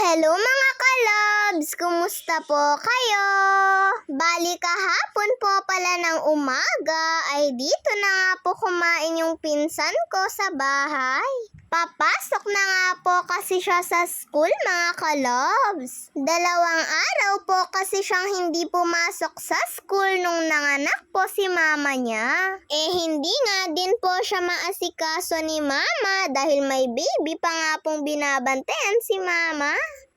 Hello mga kalabs! Kumusta po kayo? Bali kahapon po pala ng umaga ay dito na nga po kumain yung pinsan ko sa bahay. Papasok na nga po kasi siya sa school mga kalabs. 2 araw po kasi siyang hindi pumasok sa school nung nanganak po si mama niya. Hindi nga din po siya maasikaso ni mama dahil may baby pa nga pong binabantayan si mama.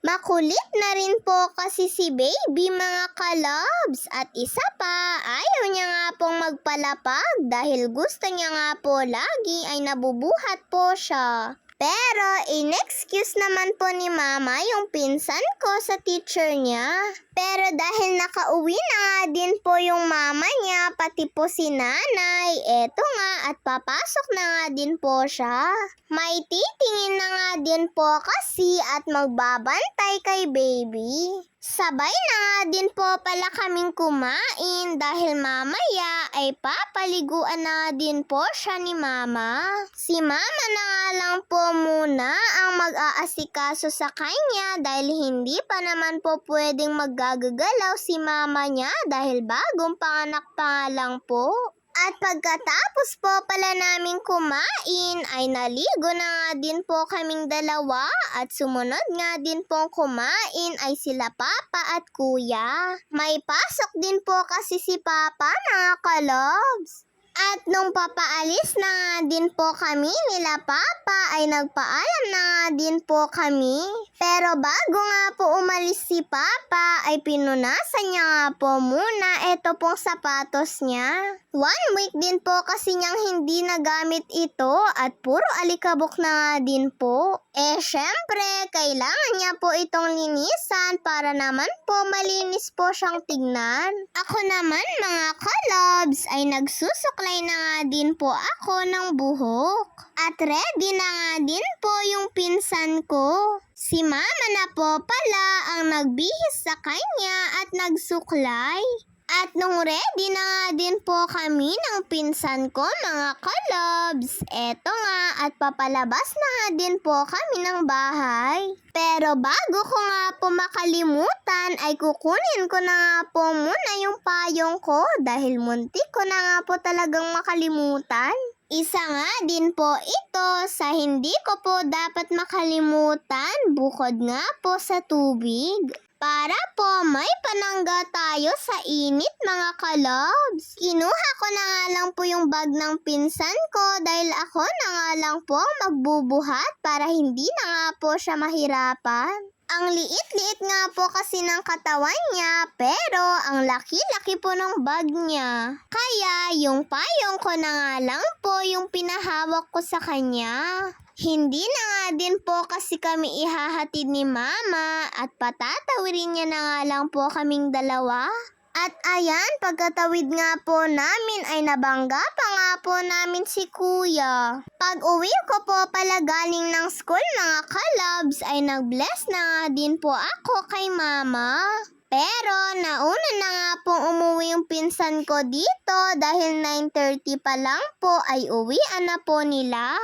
Makulit na rin po kasi si baby mga kalabs at isa pa ayaw niya nga pong magpalapag dahil gusto niya nga po lagi ay nabubuhat po siya. Pero in-excuse naman po ni mama yung pinsan ko sa teacher niya. Pero dahil nakauwi na nga din po yung mama niya pati po si nanay, eto nga at papasok na nga din po siya. May titingin na nga din po kasi at magbabantay kay baby. Sabay na nga din po pala kaming kumain dahil mamaya ay papaliguan na din po siya ni mama. Si mama na nga lang po muna ang mag-aasikaso sa kanya dahil hindi pa naman po pwedeng maggagalaw si mama niya dahil bagong panganak pa nga lang po. At pagkatapos po pala naming kumain ay naligo na nga din po kaming dalawa at sumunod nga din pong kumain ay sila papa at kuya. May pasok din po kasi si papa mga kalobs. At nung papaalis na nga din po kami nila papa ay nagpaalam na nga din po kami. Pero bago nga po umalis si papa ay pinunasan niya nga po muna ito pong sapatos niya. 1 week din po kasi niyang hindi nagamit ito at puro alikabok na nga din po. Syempre, kailangan niya po itong linisan para naman po malinis po siyang tignan. Ako naman mga kalabs ay nagsusuklay na nga din po ako ng buhok. At ready na nga din po yung pinsan ko. Si mama na po pala ang nagbihis sa kanya at nagsuklay. At nung ready na nga din po kami ng pinsan ko mga kalabs, eto nga at papalabas na nga din po kami ng bahay. Pero bago ko nga po makalimutan ay kukunin ko na nga po muna yung payong ko dahil muntik ko na nga po talagang makalimutan. Isa nga din po ito sa hindi ko po dapat makalimutan bukod nga po sa tubig. Para po may panangga tayo sa init mga kalobs. Kinuha ko na nga lang po yung bag ng pinsan ko dahil ako na nga lang po ang magbubuhat para hindi na nga po siya mahirapan. Ang liit-liit nga po kasi ng katawan niya pero ang laki-laki po ng bag niya. Kaya yung payong ko na nga lang po yung pinahawak ko sa kanya. Hindi na nga din po kasi kami ihahatid ni mama at patatawirin niya na nga lang po kaming dalawa. At ayan, pagkatawid nga po namin ay nabangga pa nga po namin si kuya. Pag uwi ko po pala galing ng school mga kalabs ay nag-bless na nga din po ako kay mama. Pero nauna na nga pong umuwi yung pinsan ko dito dahil 9:30 pa lang po ay uwian na po nila.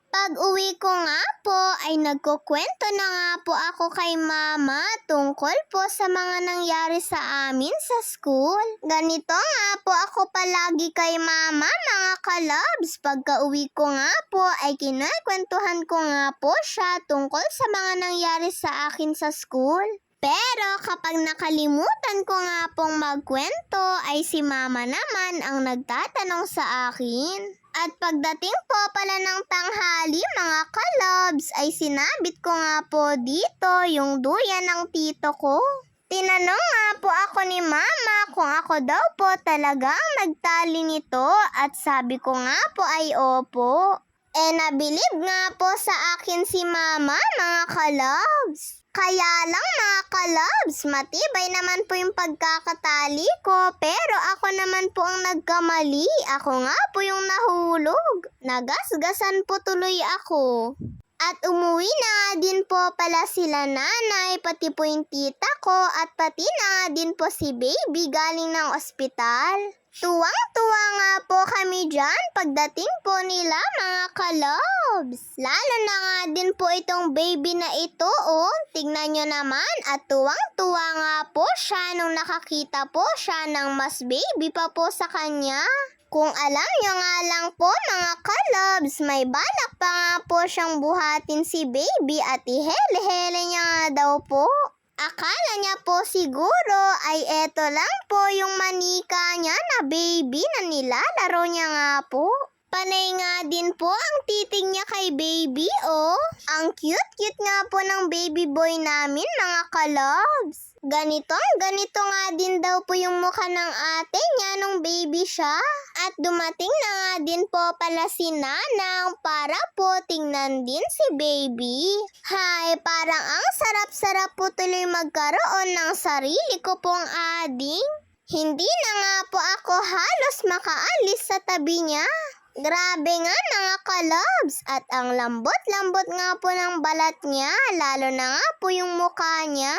Pag uwi ko nga po ay nagkukwento na nga po ako kay mama tungkol po sa mga nangyari sa amin sa school. Ganito nga po ako palagi kay mama mga kalabs. Pagka uwi ko nga po ay kinakwentuhan ko nga po siya tungkol sa mga nangyari sa akin sa school. Pero kapag nakalimutan ko nga pong magkwento ay si mama naman ang nagtatanong sa akin. At pagdating po pala ng tanghali mga kalabs ay sinabit ko nga po dito yung duyan ng tito ko. Tinanong nga po ako ni mama kung ako daw po talaga ang nagtali nito at sabi ko nga po ay opo. Nabilib nga po sa akin si mama mga kalabs. Kaya lang mga kalabs, matibay naman po yung pagkakatali ko pero ako naman po ang nagkamali. Ako nga po yung nahulog. Nagasgasan po tuloy ako. At umuwi na nga din po pala sila nanay, pati po yung tita ko at pati na nga din po si baby galing ng ospital. Tuwang-tuwa nga po kami dyan pagdating po nila mga kalobs. Lalo na nga din po itong baby na ito, oh. Tignan nyo naman at tuwang-tuwa nga po siya nung nakakita po siya ng mas baby pa po sa kanya. Kung alam nyo nga lang po mga kalobs, may balak pa nga po siyang buhatin si baby at ihele-hele niya nga daw po. Akala niya po siguro ay eto lang po yung manika niya na baby na nilalaro niya nga po. Panay nga din po ang titig niya kay baby, oh. Ang cute-cute nga po ng baby boy namin mga kalobs. Ganito nga din daw po yung mukha ng ate niya nung baby siya. At dumating na nga din po pala si Nanang para po tingnan din si baby. Hay, parang ang sarap-sarap po tuloy magkaroon ng sarili ko pong ading. Hindi na nga po ako halos makaalis sa tabi niya. Grabe nga mga kalobs at ang lambot-lambot nga po ng balat niya, lalo na nga po yung mukha niya.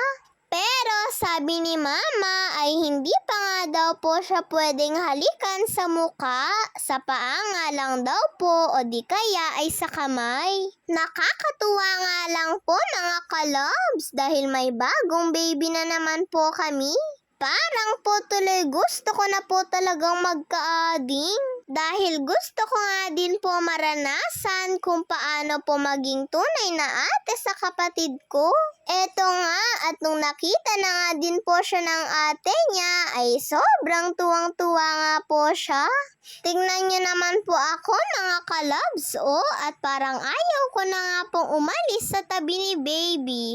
Pero sabi ni Mama ay hindi pa nga daw po siya pwedeng halikan sa muka, sa paa nga lang daw po o di kaya ay sa kamay. Nakakatuwa nga lang po mga kalobs dahil may bagong baby na naman po kami. Parang po tuloy gusto ko na po talagang magka-ading. Dahil gusto ko nga din po maranasan kung paano po maging tunay na ate sa kapatid ko. Eto nga at nung nakita na nga din po siya ng ate niya ay sobrang tuwang-tuwa nga po siya. Tingnan niyo naman po ako mga kalobs, oh, at parang ayaw ko na nga pong umalis sa tabi ni baby.